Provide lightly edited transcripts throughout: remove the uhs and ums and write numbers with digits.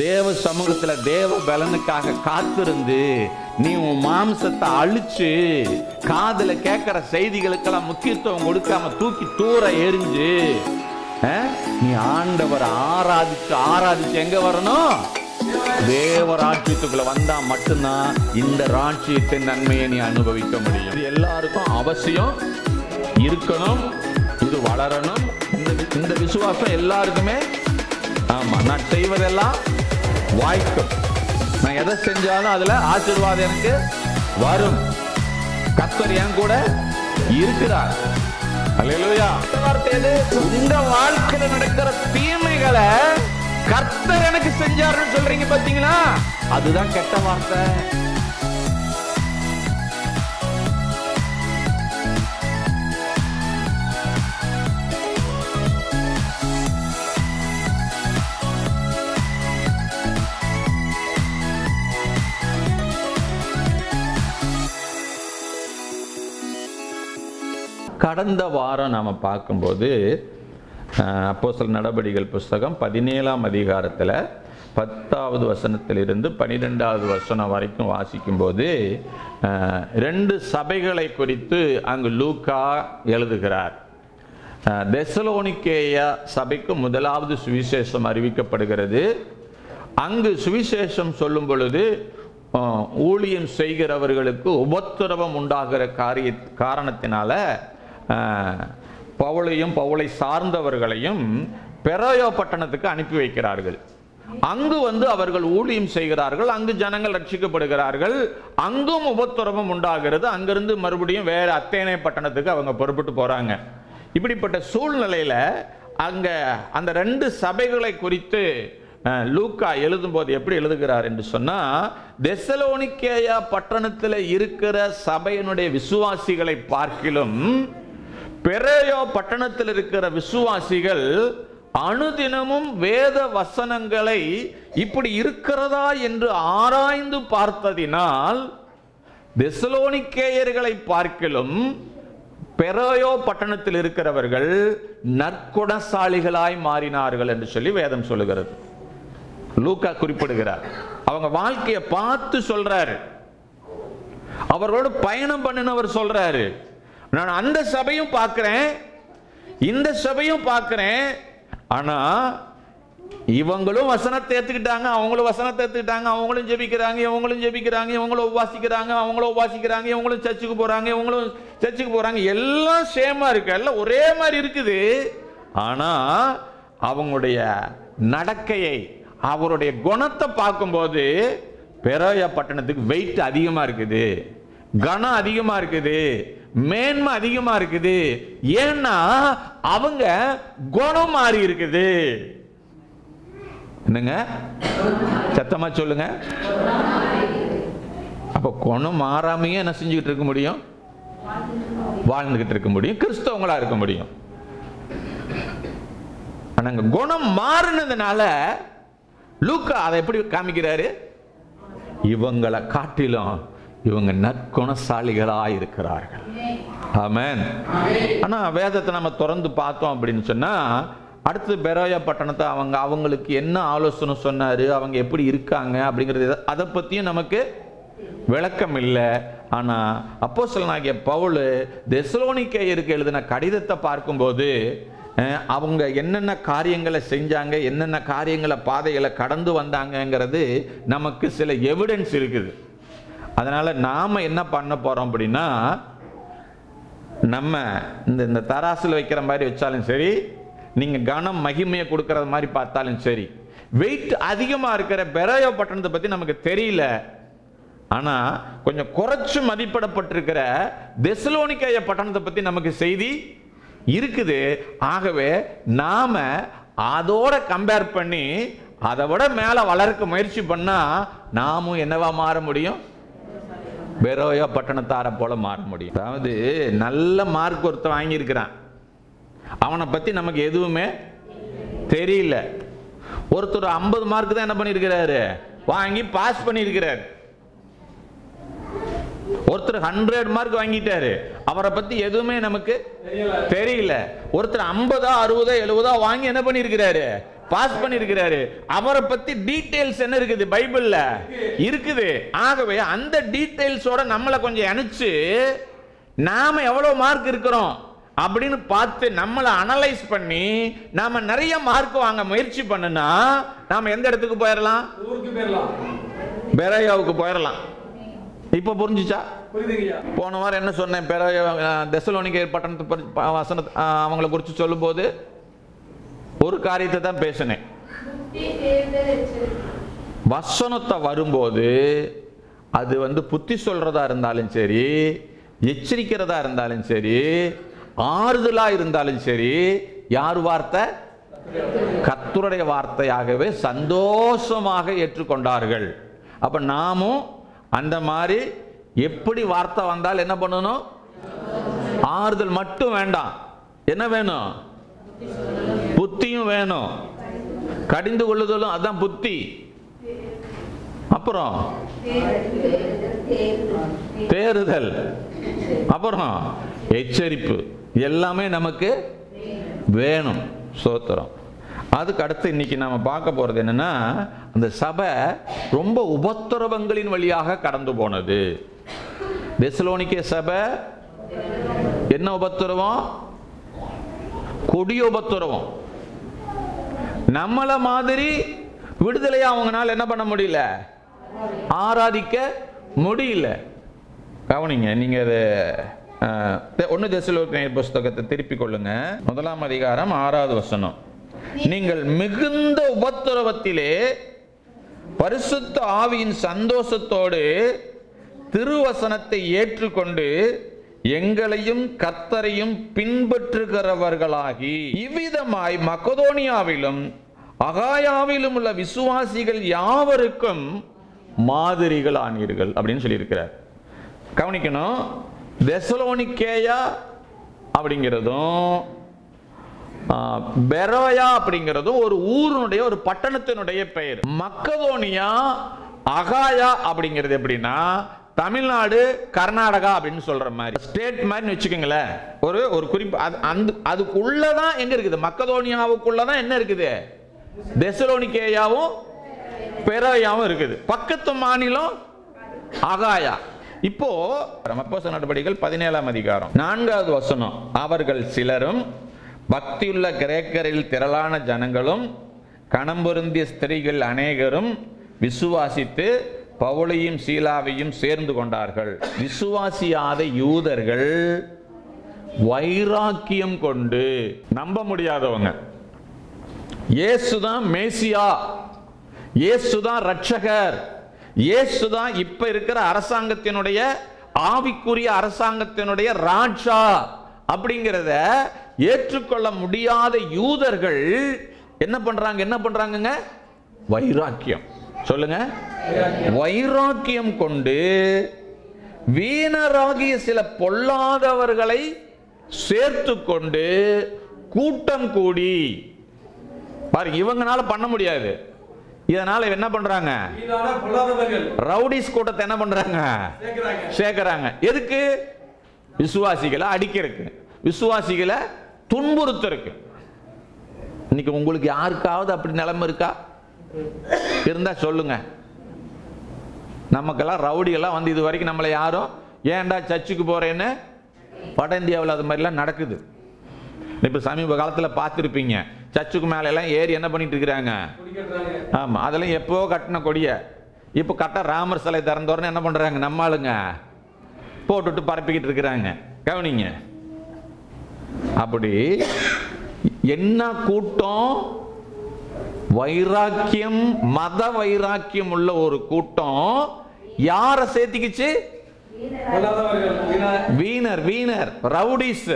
தேவ சமூகத்துல தேவ பலனுக்காக காத்திருந்து நீ உன் மாம்சத்தை அழிச்சு காதுல கேட்கிற செய்திகளுக்கெல்லாம் முக்கியத்துவம் கொடுக்காம தூக்கி தூர எரிஞ்சு நீ ஆண்டவர் ஆராதிச்சு எங்க வரணும்? தேவ ராஜ்யத்துக்குள்ள வந்தா மட்டும்தான் இந்த ராஜ்யத்தின் நன்மையை நீ அனுபவிக்க முடியும். இது எல்லாருக்கும் அவசியம் இருக்கணும். இது வளரணும். இந்த விசுவாசம் எல்லாருக்குமே. ஆமா, நான் செய்வதெல்லாம் வாய்க்கும். நான் எதை செஞ்சாலும் அதுல ஆசீர்வாதம் எனக்கு வரும். கர்த்தர் என் கூட இருக்கிறார். அல்லேலூயா. இந்த வாழ்க்கையில நடக்கிற தீமைகளை கர்த்தர் எனக்கு செஞ்சாருன்னு சொல்றீங்க பாத்தீங்களா? அதுதான் கெட்ட வார்த்தை. கடந்த வாரம் நாம பார்க்கும்போது அப்போஸ்தலர் நடபடிகள் புஸ்தகம் 17ஆம் அதிகாரத்தில் 10வது வசனத்திலிருந்து 12வது வசனம் வரைக்கும் வாசிக்கும்போது 2 சபைகளை குறித்து அங்கு லூக்கா எழுதுகிறார். தெசலோனிக்கேயா சபைக்கு முதலாவது சுவிசேஷம் அறிவிக்கப்படுகிறது. அங்கு சுவிசேஷம் சொல்லும் பொழுது ஊழியம் செய்கிறவர்களுக்கு உபத்திரவம் உண்டாகிற காரணத்தினால பவுலையும் பவுலை சார்ந்தவர்களையும் பெரோயா பட்டணத்துக்கு அனுப்பி வைக்கிறார்கள். அங்கு அவர்கள் ஊழியம் செய்கிறார்கள். அங்கு ஜனங்கள் ரட்சிக்கப்படுகிறார்கள். அங்கும் உபத்திரவம் உண்டாகிறது. அங்கிருந்து மறுபடியும் வேற அத்தேனே பட்டணத்துக்கு அவங்க புறப்பட்டு போறாங்க. இப்படிப்பட்ட சூழ்நிலையில அங்க அந்த 2 சபைகளை குறித்து லூக்கா எழுதும்போது எப்படி எழுதுகிறார் என்று சொன்னா, தெசலோனிக்கேயா பட்டணத்தில் இருக்கிற சபையினுடைய விசுவாசிகளை பார்க்கிலும் பெரோயா பட்டணத்தில் இருக்கிற விசுவாசிகள் அனுதினமும் வேத வசனங்களை இப்படி இருக்கிறதா என்று ஆராய்ந்து பார்த்ததினால் தெசலோனிக்கேயர்களை பார்க்கிலும் பெரோயா பட்டணத்தில் இருக்கிறவர்கள் நற்குணசாலிகளாய் மாறினார்கள் என்று சொல்லி வேதம் சொல்லுகிறது. லூக்கா குறிப்பிடுகிறார். அவங்க வாழ்க்கையை பார்த்து சொல்றாரு. அவர்களோடு பயணம் பண்ணினவர் சொல்றாரு, நான் அந்த சபையும் பார்க்கிறேன், இந்த சபையும் பார்க்கிறேன். ஆனா இவங்களும் வசனத்தை ஏத்துக்கிட்டாங்க, அவங்களும் வசனத்தை ஏத்துக்கிட்டாங்க, அவங்களும் ஜெபிக்கிறாங்க, இவங்களும் ஜெபிக்கிறாங்க, இவங்களும் உபாசிக்கிறாங்க, அவங்களும் உபாசிக்கிறாங்க, இவங்களும் சர்ச்சுக்கு போறாங்க, இவங்களும் சர்ச்சுக்கு போறாங்க. எல்லாம் சேமா இருக்கு, எல்லாம் ஒரே மாதிரி இருக்குது. ஆனா அவங்களுடைய நடக்கையை, அவருடைய குணத்தை பார்க்கும்போது பெரோயா பட்டணத்துக்கு வெயிட் அதிகமா இருக்குது, கனம் அதிகமா இருக்குது, மேன்மை அதிகமா இருக்குது. ஏன்னா அவங்க குணம் மாறி இருக்குது. என்னங்க சத்தமா சொல்லுங்க. அப்ப குணம் மாறாமையே என்ன செஞ்சுக்கிட்டு இருக்க முடியும்? வாழ்ந்துகிட்டு இருக்க முடியும், கிறிஸ்தவங்களா இருக்க முடியும். ஆனா குணம் மாறினதுனால லூக்கா அதை எப்படி காமிக்கிறாரு? இவங்களை காட்டிலும் இவங்க நற்குணசாலிகளா இருக்கிறார்கள். ஆமென். ஆனா வேதத்தை நம்ம திறந்து பார்த்தோம் அப்படின்னு சொன்னா, அடுத்து பெரோயா பட்டணத்தை அவங்களுக்கு என்ன ஆலோசனை சொன்னாரு, அவங்க எப்படி இருக்காங்க அப்படிங்கிறது அதை பத்தியும் நமக்கு விளக்கம் இல்லை. ஆனா அப்போஸ்தலனாகிய பவுல் தெசலோனிக்கேயருக்கு எழுதின கடிதத்தை பார்க்கும்போது அவங்க என்னென்ன காரியங்களை செஞ்சாங்க, என்னென்ன காரியங்களை பாதைகளை கடந்து வந்தாங்கங்கிறது நமக்கு சில எவிடன்ஸ் இருக்குது. அதனால நாம என்ன பண்ண போறோம் அப்படின்னா, நம்ம இந்த தராசுல வைக்கிற மாதிரி வச்சாலும் சரி, நீங்க கனம் மகிமையை கொடுக்கறது மாதிரி பார்த்தாலும் சரி, வெயிட் அதிகமா இருக்கிற பெரோயா பட்டணத்தை பத்தி நமக்கு தெரியல. ஆனா கொஞ்சம் குறைச்சு மதிப்பிடப்பட்டிருக்கிற தெசலோனிக்கேயா பட்டணத்தை பத்தி நமக்கு செய்தி இருக்குது. ஆகவே நாம அதோட கம்பேர் பண்ணி அதை விட மேல வளர்க்க முயற்சி பண்ணா நாமும் என்னவா மாற முடியும்? பெரோயா பட்டணத்தார போல மாற முடியும். அதாவது நல்ல மார்க் ஒருத்தர் வாங்கியிருக்கிறான், அவனை பத்தி நமக்கு எதுவுமே தெரியல. ஒருத்தர் 50 மார்க் தான் என்ன பண்ணிருக்கிறாரு, வாங்கி பாஸ் பண்ணிருக்கிறார். ஒருத்தர் 100 மார்க் வாங்கிட்டாரு, அவரை பத்தி எதுவுமே நமக்கு தெரியல. ஒருத்தர் 50, 60, 70 வாங்கி என்ன பண்ணிருக்கிறாரு, பாஸ் பண்ணிருக்கிறாரு. அவரை பத்தி டீடைல்ஸ் என்ன இருக்குது பைபிள்ல இருக்குது. ஆகவே அந்த டீடைல்ஸோட நம்மளை கொஞ்சம் அனுப்பிச்சு நாம எவ்வளவு மார்க் இருக்கிறோம் அப்படின்னு பார்த்து நம்மளை அனலைஸ் பண்ணி நாம நிறைய மார்க் வாங்க முயற்சி பண்ணுனா நாம எந்த இடத்துக்கு போயிடலாம்? பெரோயாவுக்கு போயிடலாம். இப்ப புரிஞ்சுச்சா? போன வாரம் என்ன சொன்னேன்? தெசலோனிக்கே பட்டணத்து வசன அவங்களை குறித்து சொல்லும் போது ஒரு காரியத்தை தான் பேசினேன். வசனத்தை வரும்போது அது புத்தி சொல்றதா இருந்தாலும் சரி, எச்சரிக்கிறதா இருந்தாலும் சரி, ஆறுதலா இருந்தாலும் சரி, யார் வார்த்தை? கர்த்தருடைய வார்த்தையாகவே சந்தோஷமாக ஏற்றுக்கொண்டார்கள். அப்ப நாமும் அந்த மாதிரி எப்படி வார்த்தை வந்தால் என்ன பண்ணணும்? ஆறுதல் மட்டும் வேண்டாம், என்ன வேணும்? புத்தியும் வேணும். கடிந்து கொள்ளுதலும் அதான் புத்தி. அப்புறம் தேறுதல், அப்புறம் எச்சரிப்பு, எல்லாமே நமக்கு வேணும். ஸ்தோத்திரம். அதுக்கு அடுத்து இன்னைக்கு நாம பார்க்க போறது என்னன்னா, அந்த சபை ரொம்ப உபத்திரவங்களின் வழியாக கடந்து போனது. தெசலோனிக்கே சபை என்ன உபத்திரவம்? கொடிய உபத்திரவம். நம்மள மாதிரி விடுதலையா அவங்கனால என்ன பண்ண முடியல? ஆராதிக்க முடியல. கவனிங்க, நீங்க அது 1 தெசலோனிக்கேயர் புத்தகத்தை திருப்பிக் கொள்ளுங்க. 1ஆம் அதிகாரம் 6வது வசனம். நீங்கள் மிகுந்த உபத்திரவத்திலே பரிசுத்த ஆவியின் சந்தோஷத்தோடு திருவசனத்தை ஏற்றுக்கொண்டு எங்களையும் கர்த்தரையும் பின்பற்றுகிறவர்களாகி இவ்விதமாய் மக்கதோனியாவிலும் அகாயாவிலும் உள்ள விசுவாசிகள் யாவருக்கும் மாதிரிகள் ஆனீர்கள் அப்படின்னு சொல்லியிருக்கிறார். கவனிக்கணும், தெசலோனிக்கேயா அப்படிங்கிறதும் பெரோயா அப்படிங்கிறதும் ஒரு ஊருடைய, ஒரு பட்டணத்தினுடைய பெயர். மக்கதோனியா, அகாயா அப்படிங்கிறது எப்படின்னா தமிழ்நாடு, கர்நாடகா அப்படின்னு சொல்ற மாதிரி ஸ்டேட் மாதிரி வச்சுக்கோங்களேன். ஒரு குறிப்பு அதுக்குள்ளதான் எங்க இருக்குது? மக்கதோனியாவுக்குள்ளதான் என்ன இருக்குது? தெசலோனிக்கேயாவும் பெரோயாவும் இருக்குது. பக்கத்து மாநிலம் அகாயா. இப்போ அப்போஸ்தலர் நடபடிகள் 17ஆம் அதிகாரம் 4வது வசனம். அவர்கள் சிலரும் பக்தியுள்ள கிரேக்கரில் திரளான ஜனங்களும் கணம்பொருந்திய ஸ்திரீகள் அநேகரும் விசுவாசித்து பவுலையும் சீலாவையும் சேர்ந்து கொண்டார்கள். விசுவாசியாத யூதர்கள் வைராக்கியம் கொண்டு, நம்ப முடியாதவங்க, இயேசுதான் மேசியா, இயேசுதான் ரட்சகர், இயேசுதான் இப்ப இருக்கிற அரசாங்கத்தினுடைய, ஆவிக்குரிய அரசாங்கத்தினுடைய ராஜா அப்படிங்கிறத ஏற்றுக்கொள்ள முடியாத யூதர்கள் என்ன பண்றாங்க? வைராக்கியம். சொல்லுங்க, வைராக்கியம் கொண்டு வீணராகிய சில பொல்லாதவர்களை சேர்த்து கொண்டு கூட்டம் கூடி, பாருங்க, இவங்கனால பண்ண முடியாது, இதனால என்ன பண்றாங்க? ரவுடிஸ் கூட்டத்தை என்ன பண்றாங்க? சேர்க்கிறாங்க. எதுக்கு? விசுவாசிகளை அடிக்கிறதுக்கு, விசுவாசிகளை துன்புறுத்தருக்கு. இன்னைக்கு உங்களுக்கு யாருக்காவது அப்படி நிலைமை இருக்கா? இருந்தா சொல்லுங்க. நமக்கெல்லாம் ரவுடியெல்லாம் இது வரைக்கும் நம்மளை யாரும் ஏன்டா சர்ச்சுக்கு போறேன்னு, வட இந்தியாவில் அது மாதிரிலாம் நடக்குது. இப்ப சமீப காலத்தில் பார்த்துருப்பீங்க, சர்ச்சுக்கு மேல எல்லாம் ஏறி என்ன பண்ணிட்டு இருக்கிறாங்க? ஆமா, அதெல்லாம் எப்போ கட்டின கொடிய இப்போ கட்ட ராமர் சிலை திறந்தோடனே என்ன பண்றாங்க? நம்ம ஆளுங்க போட்டுட்டு பரப்பிக்கிட்டு இருக்கிறாங்க. கவனிங்க, அப்படி என்ன கூட்டம்? வைராக்கியம், மத வைராக்கியம் உள்ள ஒரு கூட்டம் யாரை சேர்த்திக்கிச்சு? வீணர், ரவுடிஸ்,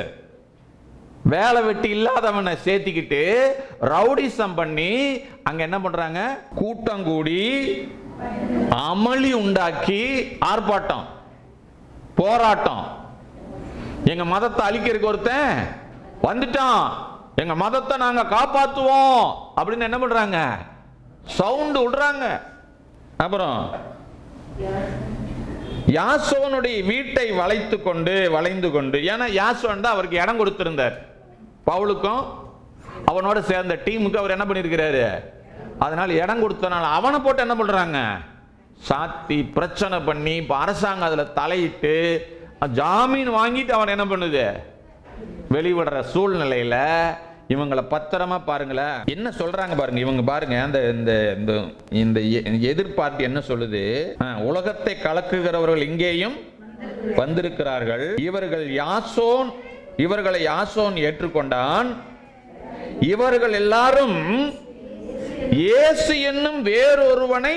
வேலை வெட்டி இல்லாதவனை சேர்த்திக்கிட்டு ரவுடிசம் பண்ணி அங்க என்ன பண்றாங்க? கூட்டம் கூடி அமளி உண்டாக்கி ஆர்ப்பாட்டம், போராட்டம். எங்க மதத்தை அழிக்கிறதுக்கு ஒருத்தன் வந்துட்டான், எங்க மதத்தை நாங்க காப்பாத்துவோம் அப்படின்னு என்ன பண்றாங்க? சவுண்ட் விடுறாங்க. அப்புறம் யாசோனுடைய வீட்டை வளைந்து கொண்டு, ஏன்னா யாசோன் தான் அவருக்கு இடம் கொடுத்திருந்தார், பவுலுக்கும் அவனோட சேர்ந்த டீமுக்கு அவர் என்ன பண்ணியிருக்கிறாரு. அதனால இடம் கொடுத்தனால அவனை போட்டு என்ன பண்றாங்க, சாத்தி பிரச்சனை பண்ணி, இப்ப அரசாங்கம் அதுல தலையிட்டு ஜாமீன் வாங்கிட்டு அவன் என்ன பண்ணுது, வெளிவிடுற சூழ்நிலையில இவங்களை பத்திரமா பாருங்களேன் என்ன சொல்றாங்க பாருங்க. இவங்க பாருங்க, இந்த எதிர்பார்ப்பு என்ன சொல்லுது, உலகத்தை கலக்குகிறவர்கள் இங்கேயும் வந்திருக்கிறார்கள், இவர்களை யாசோன் ஏற்றுக்கொண்டான், இவர்கள் எல்லாரும் இயேசு என்னும் வேறொருவனை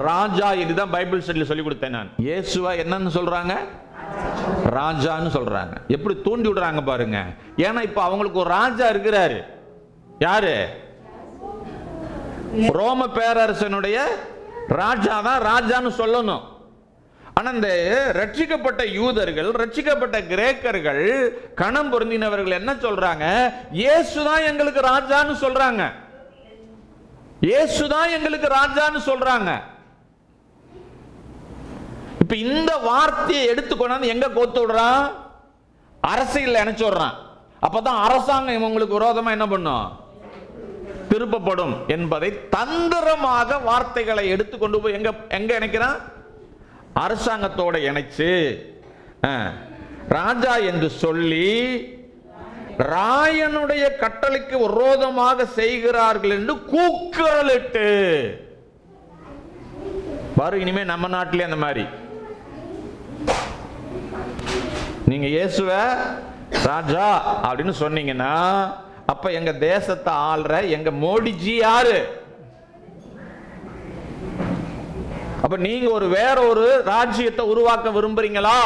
ராஜா. இதுதான் பைபிள் ஸ்டடியில் சொல்லி கொடுத்தேன் நான். இயேசுவா என்னன்னு சொல்றாங்க, ராஜான்னு சொல்றாங்க. எப்படி தூண்டி விடுறாங்க பாருங்க. ஏன்னா இப்ப அவங்களுக்கு ஒரு ராஜா இருக்கிறாரு. யாரு? ரோம பேரரசனுடைய ராஜா தான் ராஜான்னு சொல்லணும். ஆனா இந்த ரட்சிக்கப்பட்ட யூதர்கள், ரட்சிக்கப்பட்ட கிரேக்கர்கள், கணம் பொருந்தினவர்கள் என்ன சொல்றாங்க, இயேசுதான் எங்களுக்கு ராஜான்னு சொல்றாங்க. இயேசுதான் எங்களுக்கு ராஜான்னு சொல்றாங்க. இப்ப இந்த வார்த்தையை எடுத்துக்கொண்டாந்து எங்க கோத்து விடுறான், அரசியல் நினைச்சு விடுறான். அப்பதான் அரசாங்கம் இவங்களுக்கு விரோதமா என்ன பண்ணும், திருப்பப்படும் என்பதை தந்திரமாக வார்த்தைகளை எடுத்துக்கொண்டு போய் எங்க இணைக்கிறான், அரசாங்கத்தோட இணைச்சு ராஜா என்று சொல்லி ராயனுடைய கட்டளைக்கு விரோதமாக செய்கிறார்கள் என்று கூக்குரலிட்டு பாரு. இனிமே நம்ம நாட்டிலே அந்த மாதிரி நீங்க இயேசுவ ராஜா அப்படின்னு சொன்னீங்கன்னா அப்ப எங்க தேசத்தை ஆள்ற எங்க மோடிஜி யாரு? அப்ப நீங்க வேற ஒரு ராஜ்யத்தை உருவாக்க விரும்புறீங்களா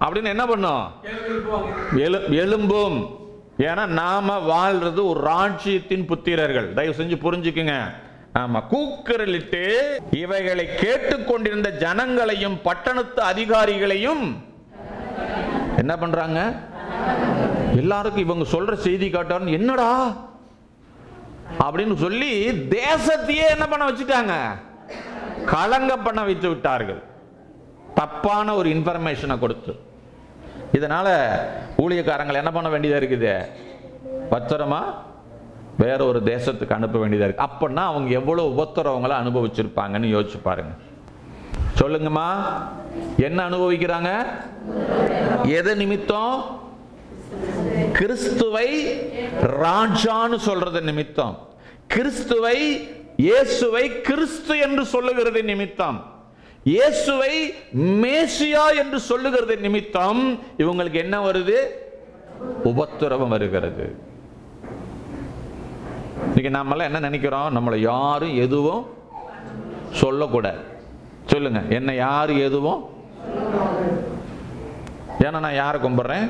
அப்படின்னு என்ன பண்ணும், எழும்பும். ஏன்னா நாம வாழ்றது ஒரு ராஜ்யத்தின் புத்திரர்கள். தயவு செஞ்சு புரிஞ்சுக்குங்க. ஆமா, கூக்குரலிட்டு இவைகளை கேட்டுக்கொண்டிருந்த ஜனங்களையும் பட்டணத்து அதிகாரிகளையும் என்ன பண்றாங்க, எல்லாருக்கும் இவங்க சொல்ற செய்தி காட்டாரு, என்னடா அப்படின்னு சொல்லி தேசத்தையே என்ன பண்ண வச்சுட்டாங்க, கலங்க பண்ண வைத்து விட்டார்கள். தப்பான ஒரு இன்ஃபர்மேஷனை கொடுத்து. இதனால ஊழியக்காரங்கள் என்ன பண்ண வேண்டியதா இருக்குது, பத்திரமா வேற ஒரு தேசத்துக்கு அனுப்ப வேண்டியதா இருக்கு. அப்படின்னா அவங்க எவ்வளவு உபத்திரவங்களை அனுபவிச்சிருப்பாங்கன்னு யோசிச்சு பாருங்க. சொல்லுங்கம்மா, என்ன அனுபவிக்கிறாங்க, எது நிமித்தம்? கிறிஸ்துவை ராஜான்னு சொல்றது நிமித்தம், கிறிஸ்துவை இயேசுவை கிறிஸ்து என்று சொல்லுகிறது நிமித்தம், இயேசுவை மேசியா என்று சொல்லுகிறது நிமித்தம் இவங்களுக்கு என்ன வருது, உபத்திரவம் வருகிறது. இன்னைக்கு நாமெல்லாம் என்ன நினைக்கிறோம், நம்மளை யாரும் எதுவும் சொல்லக்கூடாது. சொல்லுங்க, என்ன யாரு எதுவும், ஏன்னா நான் யாரை கும்பிடுறேன்,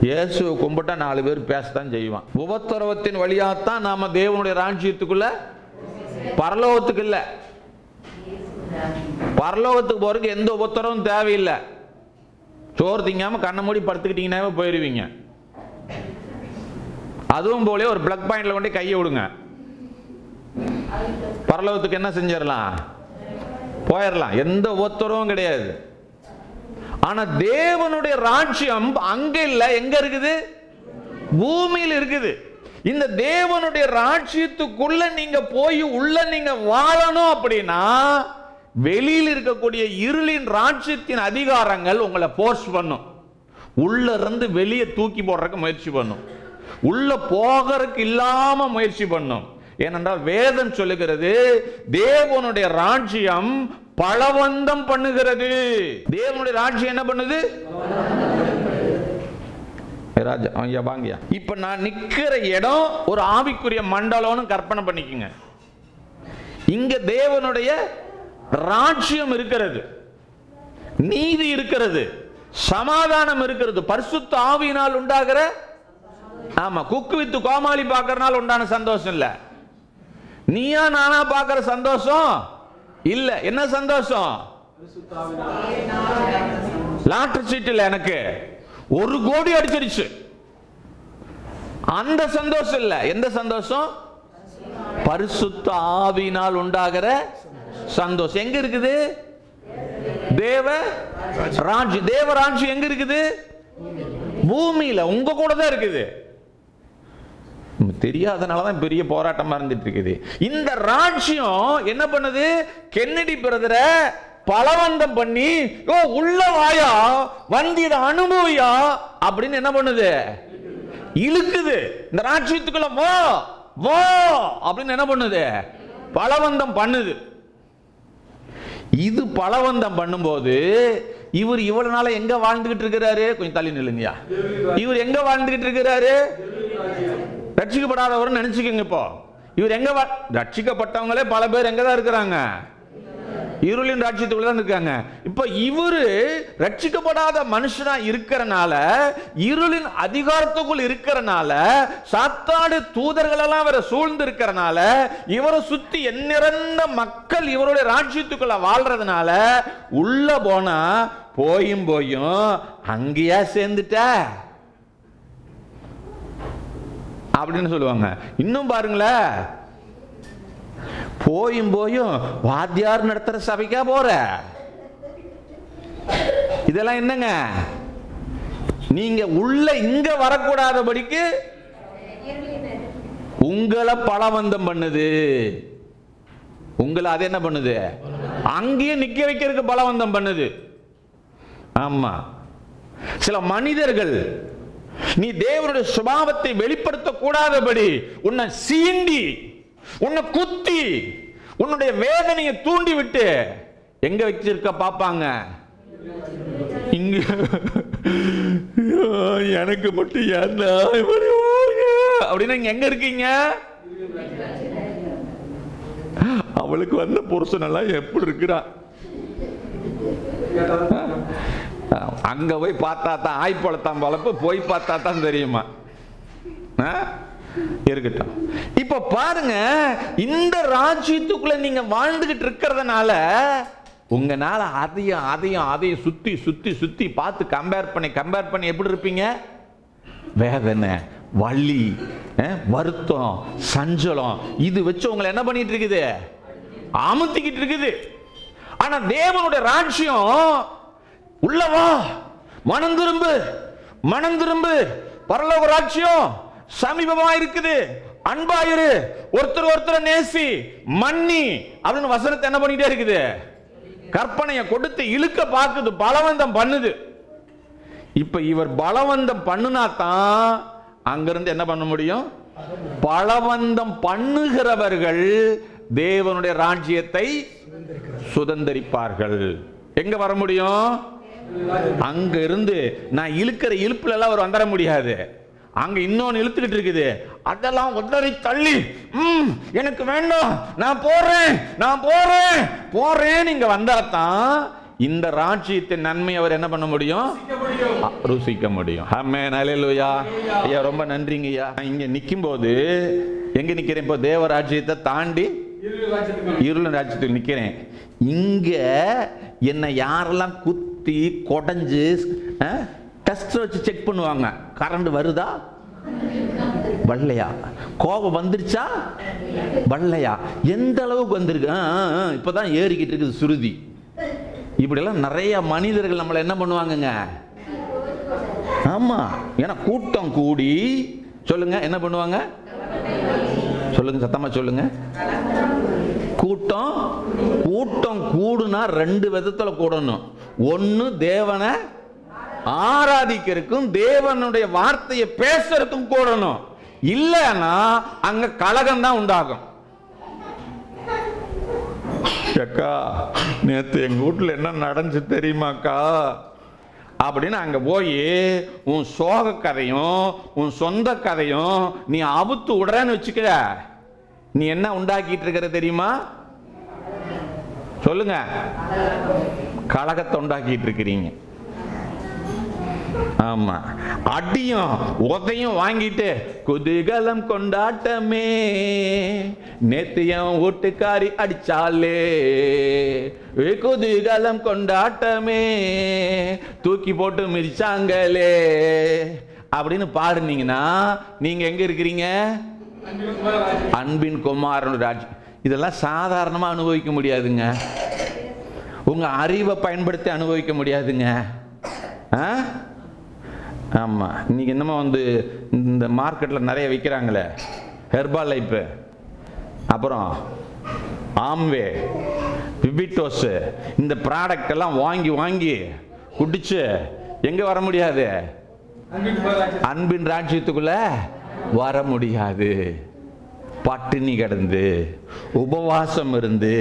இயேசுவை கும்பிட்டா 4 பேர் பேசத்தான் செய்வான். உபத்திரவத்தின் வழியாத்தான் நாம தேவனுடைய ராஜ்யத்துக்குள்ள, பரலோகத்துக்கு இல்ல. பரலோகத்துக்கு போறதுக்கு எந்த உபத்திரமும் தேவையில்லை. சோறு திங்காம கண்ணை மூடி படுத்துக்கிட்டீங்கன்னாவே போயிருவீங்க. அதுவும் போல ஒரு பிளக் பாயிண்ட்ல கொண்டு கையை விடுங்க, பரலோகத்துக்கு என்ன செஞ்சிடலாம், போயிடலாம். எந்த உபத்திரமும் கிடையாது. ஆனா தேவனுடைய ராஜ்யம் அங்க இல்ல, எங்க இருக்குது, பூமியில் இருக்குது. இந்த தேவனுடைய ராஜ்யத்துக்குள்ள நீங்க போய் உள்ள நீங்க வாழணும் அப்படின்னா வெளியில் இருக்கக்கூடிய இருளின் ராஜ்யத்தின் அதிகாரங்கள் உங்களை போர்ஸ் பண்ணும். உள்ள இருந்து வெளியே தூக்கி போடுறதுக்கு முயற்சி பண்ணும், உள்ள போகிறதுக்கு இல்லாம முயற்சி பண்ணும். ஏனென்றால் வேதம் சொல்லுகிறது, தேவனுடைய ராஜ்யம் பலவந்தம் பண்ணுகிறது. தேவனுடைய ராஜ்யம் என்ன பண்ணுது, ராஜா ஐயா வாங்கயா. இப்ப நான் நிக்கிற இடம் ஒரு ஆவிக்குரிய மண்டலம்னு கற்பனை பண்ணிக்கங்க. இங்க தேவனுடைய ராஜ்யம் இருக்கிறது, நீதி இருக்கிறது, சமாதானம் இருக்கிறது, பரிசுத்த ஆவியினால் உண்டாகிற, ஆமா, குக்கு வித்து கோமாளி பார்க்கறனால உண்டான சந்தோஷம் இல்ல, நீயா நானா பார்க்கிற சந்தோஷம் இல்ல. என்ன சந்தோஷம், லாட்டரி சீட்டில் எனக்கு 1 கோடி அடிச்சிருச்சு, அந்த சந்தோஷம் இல்ல. எந்த சந்தோஷம், பரிசுத்த ஆவியினால் உண்டாகிற சந்தோஷம். எங்க இருக்குது, தேவ ராஜ்யம். தேவ ராஜ்யம் எங்க இருக்குது, பூமியில உங்க கூட தான் இருக்குது. தெரியாதனாலதான் பெரிய போராட்டமா இருந்துட்டு இருக்குது. இந்த ராஜ்யம் என்ன பண்ணுது? கென்னடி பிரதரை பலவந்தம் பண்ணி, உள்ள வாயா, வந்து இதை அனுபவியா அப்படின்னு என்ன பண்ணுது? இழுக்குது. இந்த ராஜ்யத்துக்குள்ள வா வா அப்படின்னு என்ன பண்ணுது? பலவந்தம் பண்ணுது. இது பலவந்தம் பண்ணும்போது இவர் இவ்வளவு நாள எங்க வாழ்ந்துகிட்டு இருக்கிறாரு? கொஞ்சம் தள்ளி நில்லுங்கயா. இவர் எங்க வாழ்ந்துகிட்டு இருக்கிறாரு? ரட்சிக்கப்படாதவர் நினைச்சுக்கங்க. இப்போ இவர் எங்க ரட்சிக்கப்பட்டவங்களே பல பேர் எங்கதான் இருக்கிறாங்க? இருளின் ராஜ்யத்துக்குள்ள தான் இருக்காங்க. இப்ப இவரு ரட்சிக்கப்படாத மனுஷனா இருக்கிறனால, இருளின் அதிகாரத்துக்குள் இருக்கிறனால, சாத்தாடு தூதர்கள் எல்லாம் அவரை சூழ்ந்து இருக்கிறனால, இவரை சுத்தி எண்ணிறந்த மக்கள் இவருடைய ராஜ்யத்துக்குள்ள வாழ்றதுனால, உள்ள போனா போயும் அங்கேயா சேர்ந்துட்ட அப்படின்னு சொல்லுவாங்க. இன்னும் பாருங்களேன், போயும் வாத்தியார் நடத்துற சபைக்கா போற? இதெல்லாம் என்னங்க? நீங்க உள்ள இங்க வரக்கூடாதபடிக்கு உங்களை பலவந்தம் பண்ணுது. உங்களை அது என்ன பண்ணுது? அங்கேயே நிக்க வைக்கிறதுக்கு பலவந்தம் பண்ணுது. ஆமா, சில மனிதர்கள் நீ தேவனுடைய சுபாவத்தை வெளிப்படுத்த கூடாதபடி உன்னை சீண்டி, உன்னை குத்தி, உன்னுடைய வேதனையை தூண்டி விட்டு எங்க வச்சிருக்க பாப்பாங்க? இங்க. எனக்கு மட்டும் அப்படின்னா எங்க இருக்கீங்க? அவளுக்கு வந்த புருஷன் எல்லாம் எப்படி இருக்கிறா? அங்க போய் பார்த்தா தான் ஆய்ப்பழத்தான் வளர்ப்பு, போய் பார்த்தா தான் தெரியுமா? இருக்கட்டும். இப்ப பாருங்க, இந்த ராஜ்யத்துக்குள்ள நீங்க வாழ்ந்துகிட்டு இருக்கிறதுனால உங்களால அதையும் சுத்தி சுத்தி சுத்தி பார்த்து கம்பேர் பண்ணி எப்படி இருப்பீங்க? வேதனை, வலி, வருத்தம், சஞ்சலம், இது வச்சு உங்களை என்ன பண்ணிட்டு இருக்குது? அமுத்திக்கிட்டு இருக்குது. ஆனா தேவனுடைய ராஜ்யம் உள்ளவா, மனம் திரும்பு, பரலோக ராஜ்யம் சமீபமா இருக்குது, அன்பாயிரு, ஒருத்தர் நேசி, மன்னி அப்படின்னு வசனத்தை என்ன பண்ணிட்டே இருக்குது? கற்பனையை கொடுத்து இழுக்க பார்க்குது, பலவந்தம் பண்ணுது. இப்ப இவர் பலவந்தம் பண்ணுனா தான் அங்கிருந்து என்ன பண்ண முடியும்? பலவந்தம் பண்ணுகிறவர்கள் தேவனுடைய ராஜ்யத்தை சுதந்தரிப்பார்கள். எங்க வர முடியும்? அங்க இருந்து நான் இழுக்கிற இழுப்புல எல்லாம் அவர் வந்துட முடியாது. அங்க இன்னொன்னு இழுத்துக்கிட்டு இருக்குது, அதெல்லாம் உதறி தள்ளி எனக்கு வேண்டாம், நான் போறேன் நீங்க வந்தாதான் இந்த ராஜ்யத்தின் நன்மை அவர் என்ன பண்ண முடியும்? ருசிக்க முடியும். ஆமென், அல்லேலூயா. ஐயா ரொம்ப நன்றிங்க ஐயா. இங்க நிக்கும் போது எங்க நிக்கிறேன்? இப்போ தேவ ராஜ்யத்தை தாண்டி இருள் ராஜ்யத்தில் நிக்கிறேன். இங்க என்னை யாரெல்லாம் குத்தி கொடைஞ்சு டெஸ்ட் வச்சு செக் பண்ணுவாங்க. கரண்ட் வருதா வரலையா, கோபம் வந்துருச்சா வரலையா, எந்த அளவுக்கு வந்திருக்கு, இப்பதான் ஏறிக்கிட்டு இருக்குது சுருதி. இப்படியெல்லாம் நிறைய மனிதர்கள் நம்மளை என்ன பண்ணுவாங்கங்க? ஆமா, ஏன்னா கூட்டம் கூடி, சொல்லுங்க என்ன பண்ணுவாங்க? சொல்லுங்க, சத்தமா சொல்லுங்க. கூட்டம் கூடுனா ரெண்டு விதத்துல கூடணும். ஒன்னு தேவனை ஆராதிக்கிறதுக்கும் தேவனுடைய வார்த்தையை பேசுறதுக்கும் கூடணும். இல்லைன்னா அங்க கலகம் தான் உண்டாகும். அக்கா நேத்து எங்க வீட்டுல என்ன நடந்துச்சு தெரியுமாக்கா அப்படின்னு அங்க போய் உன் சோக கதையும் உன் சொந்த கதையும் நீ அவுத்து விடுறன்னு வச்சுக்க, நீ என்ன உண்டாக்கிட்டு இருக்கிற தெரியுமா? சொல்லுங்க. கலகத்தை உண்டாக்கிட்டு இருக்கிறீங்க. ஆமா, அடியும் உதையும் வாங்கிட்டு குதூகலம் கொண்டாட்டமே, நேத்தியம் வீட்டுக்காரி அடிச்சாலே குதூகலம் கொண்டாட்டமே, தூக்கி போட்டு மிதிச்சாங்களே அப்படின்னு பாடுனீங்கன்னா நீங்க எங்க இருக்கிறீங்க? அன்பின் குமாரன் ராஜ். இதெல்லாம் சாதாரணமா அனுபவிக்க முடியாதுங்க. உங்க அறிவை பயன்படுத்தி அனுபவிக்க முடியாதுங்க. ஆமாம், இன்னைக்கு என்னமோ வந்து இந்த மார்க்கெட்டில் நிறைய விற்கிறாங்களே, ஹெர்பல் லைஃபு, அப்புறம் ஆம்வே, விபிட்டோஸு, இந்த ப்ராடக்ட் எல்லாம் வாங்கி வாங்கி குடிச்சு எங்கே வர முடியாது? அன்பின் ராஜ்யத்துக்குள்ள வர முடியாது. பட்டினி கிடந்து உபவாசம் இருந்து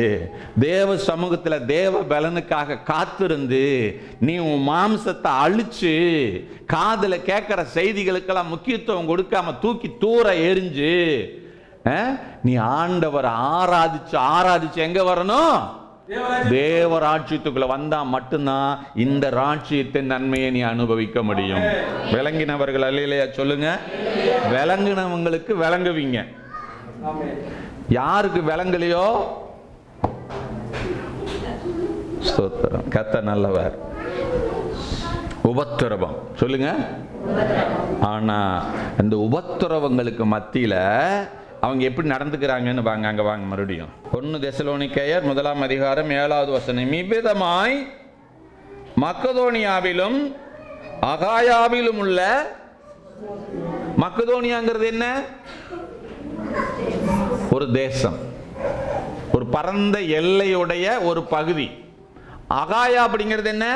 தேவ சமூகத்தில் தேவ பலனுக்காக காத்திருந்து நீ உன் மாம்சத்தை அழிச்சு காதுல கேட்கிற செய்திகளுக்கெல்லாம் முக்கியத்துவம் கொடுக்காம தூக்கி தூர எரிஞ்சு நீ ஆண்டவரை ஆராதிச்சு எங்க வரணும்? தேவராட்சியத்துக்குள்ள வந்தா மட்டும்தான் இந்த ராட்சியத்தின் நன்மையை நீ அனுபவிக்க முடியும். விளங்கினவர்கள் அல்லையா சொல்லுங்க. விளங்கினவங்களுக்கு விளங்குவீங்க. யாருக்கு விளங்கலையோ ஸ்தோத்திரம், கர்த்தர் நல்லவர். உபத்திரவம் சொல்லுங்க. ஆனா அந்த உபத்திரவங்களுக்கு மத்தியில அவங்க எப்படி நடந்துக்கிறாங்கன்னு வாங்க, அங்க வாங்க மறுபடியும். 1 தெசலோனிக்கேயர் 1 அதிகாரம் 7வது வசனம். இவ்விதமாய் மக்கதோனியாவிலும் அகாயாவிலும் உள்ள, மக்கதோனியாங்கிறது என்ன? ஒரு தேசம், ஒரு பரந்த எல்லையுடைய ஒரு பகுதி. அகாயா அப்படிங்கிறது என்ன?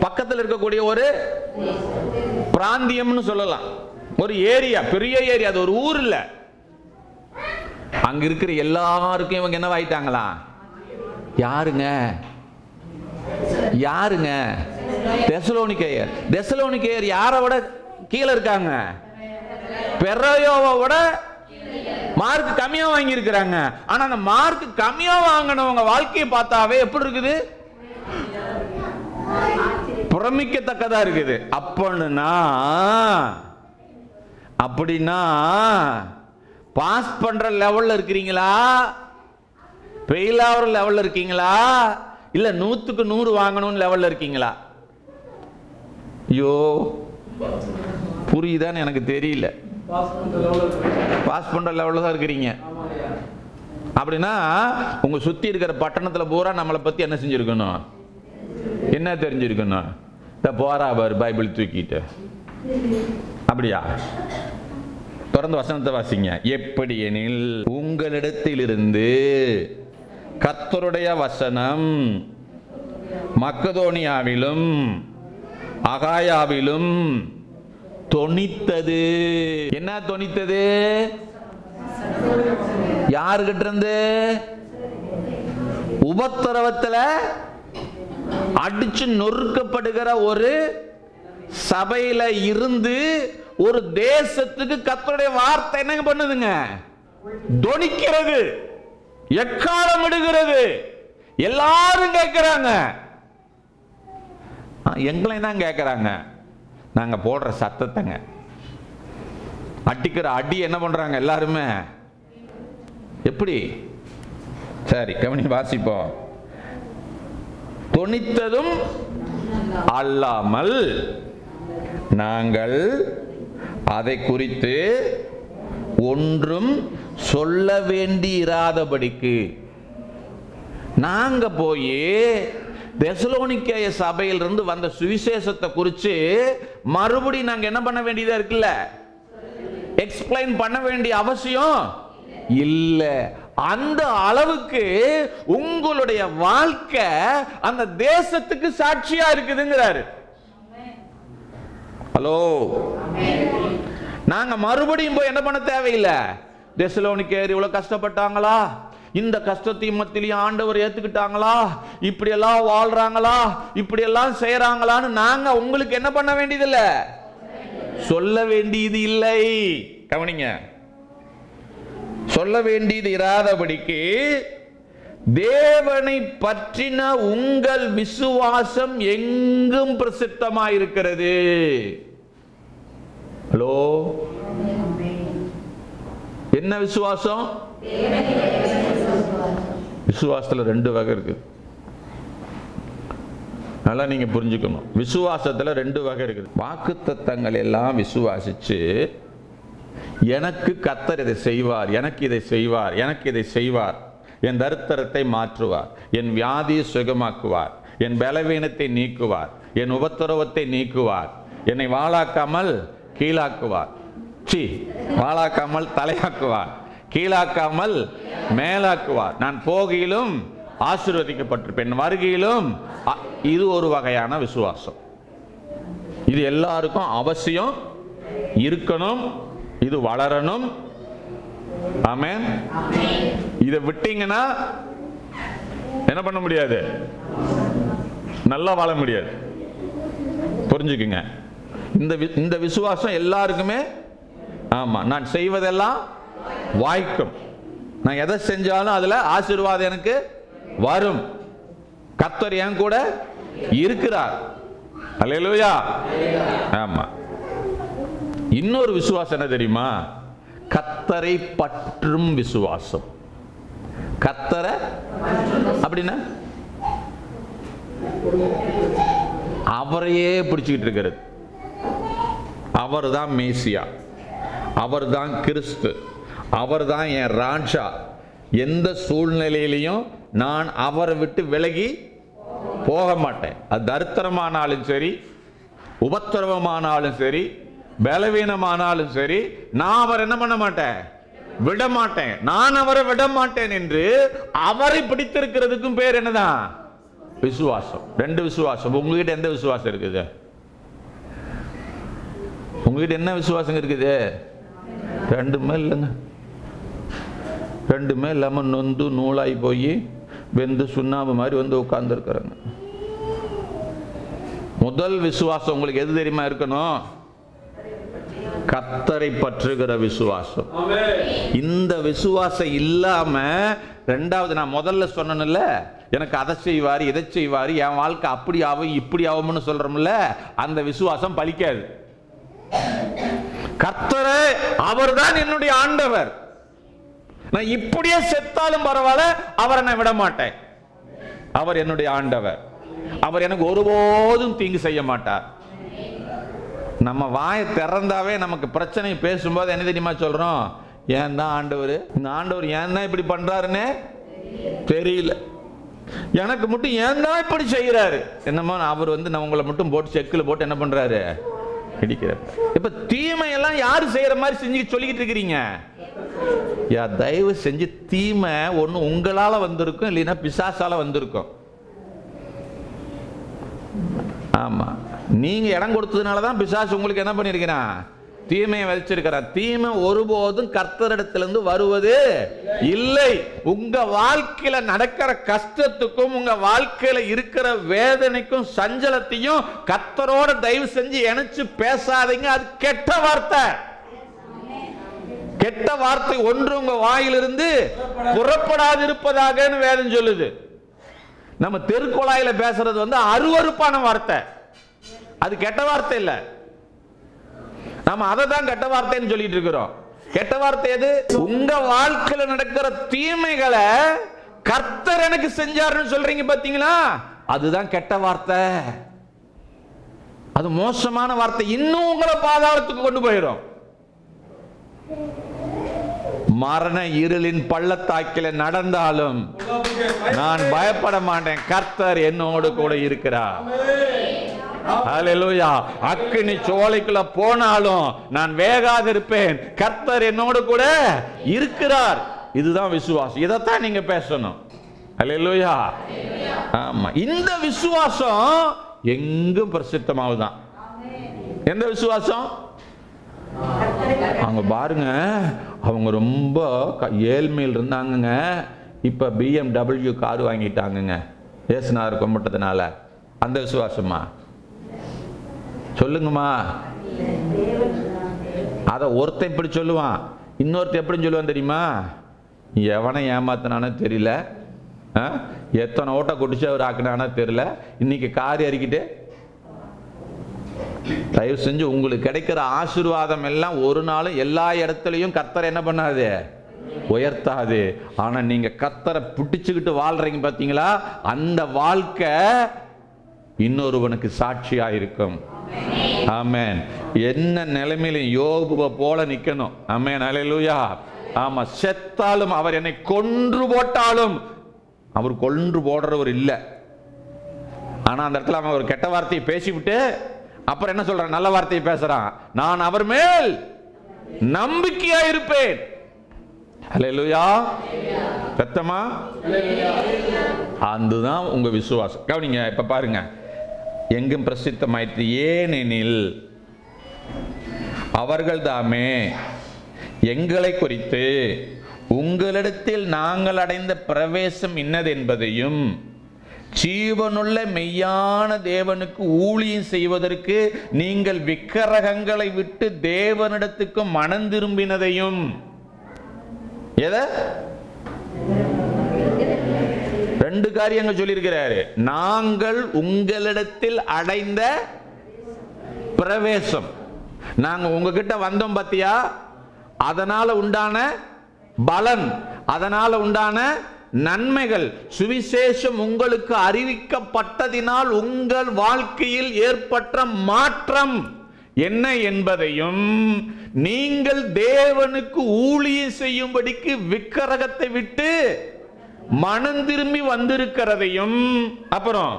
பக்கத்தில் இருக்கக்கூடிய ஒரு பிராந்தியம்னு சொல்லலாம், ஒரு ஏரியா, பெரிய ஏரியா. அது ஒரு ஊர் இல்ல. அங்க இருக்கிற எல்லாருக்கும் இவங்க என்னவாயிட்டாங்களா? யாருங்க? தெசலோனிக்கேயர். தெசலோனிக்கேயர் யாரை விட கீழே இருக்காங்க? பெரோயோவை விட மார்க் கம்மியா வாங்கி இருக்கிறாங்க. ஆனா அந்த மார்க் கம்மியா வாங்கினவங்க வாழ்க்கையை பார்த்தாவே எப்படி இருக்குது? பிரமிக்கத்தக்கதா இருக்குது. அப்படின்னா பாஸ் பண்ற லெவல்ல இருக்கிறீங்களா? ஃபெயில் ஆகிற லெவல்ல இருக்கீங்களா? இல்ல 100க்கு 100 வாங்கணும் லெவல்ல இருக்கீங்களா? ஐயோ, புரியுதான்னு எனக்கு தெரியல. பாஸ் பண்ற லெவல்ல தான் இருக்கிறீங்க. அப்படின்னா உங்க சுத்தி இருக்கிற பட்டணத்துல பூரா நம்மளை பத்தி என்ன செஞ்சிருக்கணும்? என்ன தெரிஞ்சிருக்கணும்? போறா பாரு பைபிள் தூக்கிட்டு. அப்படியா? தொடர்ந்து வசனத்தை வாசிங்க. எப்படி எனில் உங்களிடத்திலிருந்து கர்த்தருடைய வசனம் மக்கதோனியாவிலும் அகாயாவிலும் தொனித்தது. என்ன தொனித்தது? யாருகிட்ட இருந்து? உபத்திரவத்துல அடிச்சு நொறுக்கப்படுகிற ஒரு சபையில இருந்து ஒரு தேசத்துக்கு கர்த்தருடைய வார்த்தை என்ன பண்ணுதுங்க? தொனிக்கிறது, எக்காலம் இடுகிறது. எல்லாரும் கேட்கிறாங்க. எங்களை தான் கேட்கிறாங்க. நாங்க போடுற சத்தத்தைங்க, அடிக்கிற அடி என்ன பண்றாங்க எல்லாருமே? எப்படி? சரி, கவனி வாசிப்போம். தொனித்ததும் அல்லாமல் நாங்கள் அதை குறித்து ஒன்றும் சொல்ல வேண்டி இராதபடிக்கு நாங்க போய் தெசலோனிக்கேய சபையிலிருந்து வந்த சுவிசேஷத்தை குறித்து மறுபடியும் நாங்க என்ன பண்ண வேண்டியதா இருக்குல்ல? எக்ஸ்பிளைன் பண்ண வேண்டிய அவசியம் இல்ல. அந்த அளவுக்கு உங்களுடைய வாழ்க்கை அந்த தேசத்துக்கு சாட்சியா இருக்குதுங்கிறாரு. ஹலோ, நாங்க மறுபடியும் போய் என்ன பண்ண தேவையில்லை. தெசலோனிக்கேயர் இவ்வளவு கஷ்டப்பட்டாங்களா, இந்த கஷ்டத்தையும் மத்தியிலையும் ஆண்டவர் ஏத்துக்கிட்டாங்களா, இப்படி எல்லாம் வாழ்றாங்களா, இப்படி எல்லாம் செய்யறாங்களான்னு நாங்க உங்களுக்கு என்ன பண்ண வேண்டியதில்லை, சொல்ல வேண்டியது இல்லை. கவனிங்க, சொல்ல வேண்டியது இராதபடிக்கு தேவனை பற்றின உங்கள் விசுவாசம் எங்கும் பிரசித்தமாயிருக்கிறது. ஹலோ, என்ன விசுவாசம்? விசுவாசத்துல 2 வகை இருக்கு. நல்லா நீங்க புரிஞ்சுக்கணும். விசுவாசத்துல 2 வகை இருக்குது. வாக்குத்தத்தங்கள் எல்லாம் விசுவாசிச்சு எனக்கு கர்த்தர் இதை செய்வார், எனக்கு இதை செய்வார், எனக்கு இதை செய்வார், என் தரித்திரத்தை மாற்றுவார், என் வியாதியை சுகமாக்குவார், என் பலவீனத்தை நீக்குவார், என் உபத்திரவத்தை நீக்குவார், என்னை வாளாக்காமல் கீழாக்குவார், வாளாக்காமல் தலையாக்குவார், கீழாக்காமல் மேலாக்குவார். நான் போகையிலும் ஆசீர்வதிக்கப்பட்டிருப்பேன், வருகையிலும். இது ஒரு வகையான விசுவாசம். இது எல்லாருக்கும் அவசியம் இருக்கணும், இது வளரணும். ஆமென். இதை விட்டீங்கன்னா என்ன பண்ண முடியாது, நல்லா வாழ முடியாது. புரிஞ்சுக்குங்க. இந்த விசுவாசம் எல்லாருக்குமே. ஆமா, நான் செய்வதெல்லாம் வாய்க்கும், நான் எதை செஞ்சாலும் அதுல ஆசீர்வாதம் எனக்கு வரும், கர்த்தர் என் கூட இருக்கிறார். அல்லேலூயா. ஆமா. இன்னொரு விசுவாசம் என்ன தெரியுமா? கர்த்தரை பற்றும் விசுவாசம். கர்த்தரை அப்படின்னா அவரையே பிடிச்சுக்கிட்டு இருக்கிறது. அவர் தான் மேசியா, அவர் தான் கிறிஸ்து, அவர் தான் என் ராஜா. எந்த சூழ்நிலையிலையும் நான் அவரை விட்டு விலகி போக மாட்டேன். அது தரித்திரமானாலும் சரி, உபத்திரவமானாலும் சரி, பலவீனமானாலும் சரி, நான் அவர் என்ன பண்ண மாட்டேன், விட மாட்டேன். நான் அவரை விட மாட்டேன் என்று அவரை பிடித்திருக்கிறதுக்கும் பேர் என்னதான்? விசுவாசம். ரெண்டு விசுவாசம். உங்ககிட்ட எந்த விசுவாசம் இருக்குது? உங்ககிட்ட என்ன விசுவாசம் இருக்குது? ரெண்டுமே இல்லைங்க. ரெண்டுமே இல்லாம நொந்து நூலாய் போய் வெந்து சுண்ணாம்பு மாதிரி வந்து உட்கார்ந்து இருக்கிறாங்க. முதல் விசுவாசம் உங்களுக்கு எது தெரியுமா இருக்கணும்? கர்த்தரை பற்றுகிற விசுவாசம். இந்த விசுவாசம் இல்லாம ரெண்டாவது, நான் முதல்ல சொன்னேன்ல, எனக்கு அதை செய்வாரு இதை செய்வாரு, என் வாழ்க்கை அப்படி ஆகும் இப்படி ஆகும்னு சொல்றோம்ல, அந்த விசுவாசம் பலிக்காது. கர்த்தரே அவர்தான் என்னுடைய ஆண்டவர், நான் இப்படியே செத்தாலும் பரவாயில்ல, அவரை நான் விட மாட்டேன். அவர் என்னுடைய ஆண்டவர், அவர் எனக்கு ஒருபோதும் தீங்கு செய்ய மாட்டார். நம்ம வாயை திறந்தாவே நமக்கு பிரச்சனை பேசும்போது என்ன தெரியுமா சொல்றோம்? ஏன் தான் ஆண்டவர், இந்த ஆண்டவர் ஏன் தான் இப்படி பண்றாருன்னு தெரியல, எனக்கு மட்டும் ஏன் தான் இப்படி செய்யறாரு. என்னமோ அவர் வந்து நான் உங்களை மட்டும் போட்டு செக்கில் போட்டு என்ன பண்றாரு, இடிக்கிறார். இப்ப தீமையெல்லாம் யாரு செய்யற மாதிரி செஞ்சு சொல்லிக்கிட்டு இருக்கிறீங்க? தயவு செஞ்சு தீமை ஒண்ணு உங்களால வந்திருக்கும், இல்லைன்னா பிசாசால வந்திருக்கும். ஆமா, நீங்க இடம் கொடுத்ததுனாலதான் பிசாசு உங்களுக்கு என்ன பண்ணிருக்கிறான், தீமையை விதைச்சிருக்கிறான். தீமை ஒருபோதும் கர்த்தரிடத்திலிருந்து வருவது இல்லை. உங்க வாழ்க்கையில நடக்கிற கஷ்டத்துக்கும் உங்க வாழ்க்கையில இருக்கிற வேதனைக்கும் சஞ்சலத்தையும் கர்த்தரோட தயவு செஞ்சு இணைச்சு பேசாதீங்க. அது கெட்ட வார்த்தை. கெட்ட வார்த்தை ஒன்று உங்க வாயிலிருந்து புறப்படாது இருப்பதாக வேதம் சொல்லுது. நம்ம தெருக்குழாயில பேசுறது வந்து அருவருப்பான வார்த்தை, அது கெட்ட வார்த்தை இல்ல. நம்ம அதை தான் கெட்ட வார்த்தைன்னு சொல்லிட்டு இருக்கிறோம். கெட்ட வார்த்தை எது? உங்க வாழ்க்கையில நடக்கிற தீமைகளை கர்த்தர் எனக்கு செஞ்சாருன்னு சொல்றீங்க பாத்தீங்களா, அதுதான் கெட்ட வார்த்தை. அது மோசமான வார்த்தை, இன்னும் உங்களை பாதாளத்துக்கு கொண்டு போயிடும். மரண இருளின் பள்ளத்தாக்கில நடந்தாலும் நான் பயப்பட மாட்டேன், கர்த்தர் என்னோடு கூட இருக்கிறார். ஹல்லேலூயா. அக்கினி சோலைக்குள்ள போனாலும் நான் வேகாது இருப்பேன், கர்த்தர் என்னோடு கூட இருக்கிறார். இதுதான் விசுவாசம். இதைத்தான் நீங்க பேசணும். ஹல்லேலூயா. ஆமா, இந்த விசுவாசம் எங்கும் பிரசித்தமாகுதான். எந்த விசுவாசம்? அவங்க பாருங்க, அவங்க ரொம்ப ஏழ்மையில் இருந்தாங்க, இப்ப BMW கார் வாங்கிட்டாங்க ஏசுநாதர் கும்பிட்டதுனால. அந்த விசுவாசமா? சொல்லுங்கம்மா. அத ஒருத்தன் இப்படி சொல்லுவான், இன்னொருத்தன் எப்படி சொல்லுவான் தெரியுமா? எவனை ஏமாத்தினானோ தெரியல, எத்தனை ஓட்ட குடிச்சு அவர் ஆக்கினானோ தெரியல, இன்னைக்கு காரி அறிக்கிட்டு. தயவு செஞ்சு உங்களுக்கு கிடைக்கிற ஆசீர்வாதம் எல்லாம் ஒரு நாளும் எல்லா இடத்துலையும் கர்த்தரை என்ன பண்ணாது, உயர்த்தாது. ஆனா நீங்க கர்த்தரை பிடிச்சுக்கிட்டு வாழ்றீங்க பாத்தீங்களா, அந்த வாழ்க்கை இன்னொருவனுக்கு சாட்சியா இருக்கும். ஆமென். என்ன நிலைமையிலும் யோபுவை போல நிக்கணும். ஆமென். ஹல்லேலூயா. ஆமா, செத்தாலும் அவர் என்னை கொன்று போட்டாலும், அவர் கொன்று போடுறவர் இல்ல. ஆனா அந்த இடத்துல அவன் ஒரு கெட்ட வார்த்தையை பேசிவிட்டு அப்புறம் என்ன சொல்றான்? நல்ல வார்த்தையை பேசுறான். நான் அவர் மேல் நம்பிக்கையா இருப்பேன். ஹல்லேலூயா. சத்தமா அதுதான் உங்க விசுவாசம். கவனிங்க, இப்ப பாருங்க, எங்கும் பிரசித்தமாயிற்று. ஏனெனில் அவர்கள் தாமே எங்களை குறித்து உங்களிடத்தில் நாங்கள் அடைந்த பிரவேசம் இன்னதென்பதையும் ஜீவனுள்ள மெய்யான தேவனுக்கு ஊழியம் செய்வதற்கு நீங்கள் விக்கிரகங்களை விட்டு தேவனிடத்துக்கு மனம் திரும்பினதையும். எதை? ரெண்டு காரியங்கள் சொல்லியிருக்கிறாரு. நாங்கள் உங்களிடத்தில் அடைந்த பிரவேசம். நாங்க உங்ககிட்ட வந்தோம் பாத்தியா, அதனால உண்டான பலன், அதனால உண்டான நன்மைகள், சுவிசேஷம் உங்களுக்கு அறிவிக்கப்பட்டதினால் உங்கள் வாழ்க்கையில் ஏற்பட்ட மாற்றம் என்ன என்பதையும், நீங்கள் தேவனுக்கு ஊழியம் செய்யும்படிக்கு விக்கிரகத்தை விட்டு மனம் திரும்பி வந்திருக்கிறதையும், அப்புறம்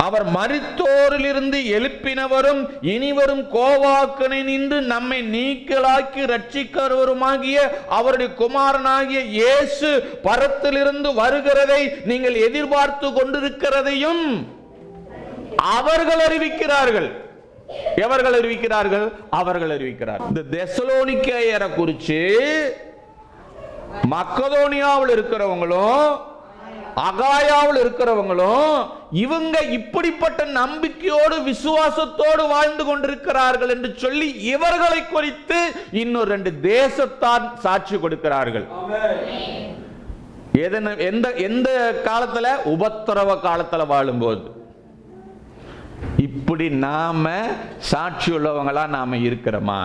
அவர் மரித்தோரிலிருந்து எழுப்பினவரும் இனிவரும் கோவாக்கனை நின்று நம்மை நீக்கலாக்கி ரட்சிக்கிறவருமாகிய அவருடைய குமாரனாகிய இயேசு பரத்திலிருந்து வருகிறதை நீங்கள் எதிர்பார்த்து கொண்டிருக்கிறதையும் அவர்கள் அறிவிக்கிறார்கள். எவர்கள் அறிவிக்கிறார்கள்? அவர்கள் அறிவிக்கிறார்கள். இந்த தெசலோனிக்கேயரை குறித்து மக்கதோனியாவில் இருக்கிறவங்களும் அகாயாவில் இருக்கிறவங்களும் இவங்க இப்படிப்பட்ட நம்பிக்கையோடு விசுவாசத்தோடு வாழ்ந்து கொண்டிருக்கிறார்கள் என்று சொல்லி இவர்களை குறித்து இன்னொரு 2 தேசத்தார் சாட்சி கொடுக்கிறார்கள். எந்த காலத்துல? உபத்திரவ காலத்துல வாழும்போது. இப்படி நாம சாட்சி உள்ளவங்களா நாம இருக்கிறோமா?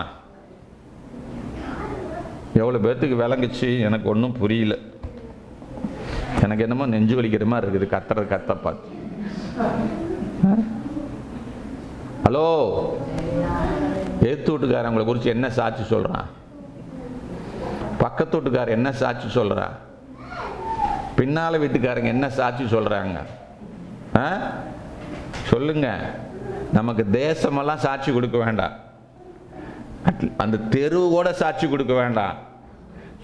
எவ்வளவு பேர்த்துக்கு விளங்குச்சு? எனக்கு ஒன்றும் புரியல. எனக்கு என்னமோ நெஞ்சு வலிக்கிற மாதிரி இருக்குது கத்த பார்த்து. ஹலோ, ஏத்து வீட்டுக்காரன் உங்களை குறித்து என்ன சாட்சி சொல்றான்? பக்கத்து வீட்டுக்காரன் என்ன சாட்சி சொல்றா? பின்னால வீட்டுக்காரங்க என்ன சாட்சி சொல்றாங்க? சொல்லுங்க. நமக்கு தேசமெல்லாம் சாட்சி கொடுக்க வேண்டாம், அந்த தெருவு கூட சாட்சி கொடுக்க வேண்டாம்.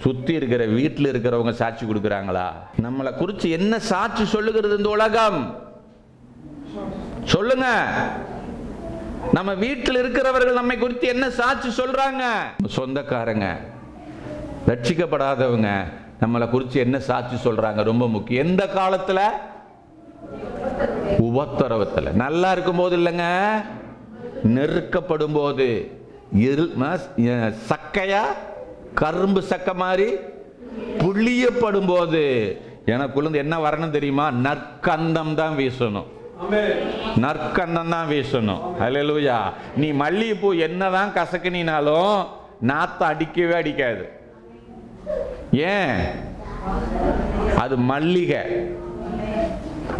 சுத்தி இருக்கிற வீட்டில் இருக்கிறவங்க சாட்சி கொடுக்கிறாங்களா? நம்மளை குறித்து என்ன சாட்சி சொல்லுகிறது இந்த உலகம்? சொல்லுங்க. நம்ம வீட்டில் இருக்கிறவர்கள் நம்மை குறித்து என்ன சாட்சி சொல்றாங்க? சொந்தக்காரங்க, ரட்சிக்கப்படாதவங்க நம்மளை குறித்து என்ன சாட்சி சொல்றாங்க? ரொம்ப முக்கியம். எந்த காலத்துல? உபத்திரவத்துல. நல்லா இருக்கும் போது இல்லைங்க, நெருக்கப்படும் போது. சக்கையா கரும்பு சக்க மாதிரி புளியப்படும் போது எனக்குள்ள என்ன வரணும் தெரியுமா? நற்கந்தம் தான் வீசணும். நற்கந்தம் தான் வீசணும். ஹல்லேலூயா. நீ மல்லிகைப்பூ என்னதான் கசக்கினாலும் நாத்தம் அடிக்கவே அடிக்காது. ஏன்? அது மல்லிகை.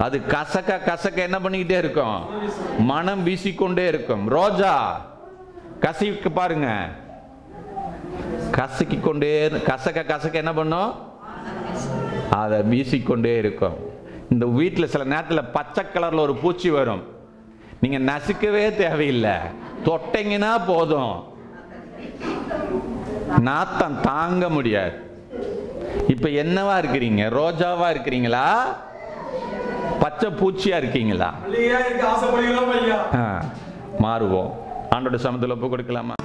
அது கசக்க கசக்க என்ன பண்ணிக்கிட்டே இருக்கும்? மனம் வீசிக்கொண்டே இருக்கும். ரோஜா கசக்க பாருங்க, கசக்கிக்கொண்டே கசக்க கசக்க என்ன பண்ணும்? அதை வீசிக்கொண்டே இருக்கும். இந்த வீட்டில் சில நேரத்தில் பச்சை கலர்ல ஒரு பூச்சி வரும். நீங்க நசுக்கவே தேவையில்லை, தொட்டீங்கன்னா போதும், நாத்தம் தாங்க முடியாது. இப்ப என்னவா இருக்கிறீங்க? ரோஜாவா இருக்கிறீங்களா? பச்சை பூச்சியா இருக்கீங்களா? மாறுவோம். ஆண்டோட சமத்துல ஒப்பு கொடுக்கலாமா?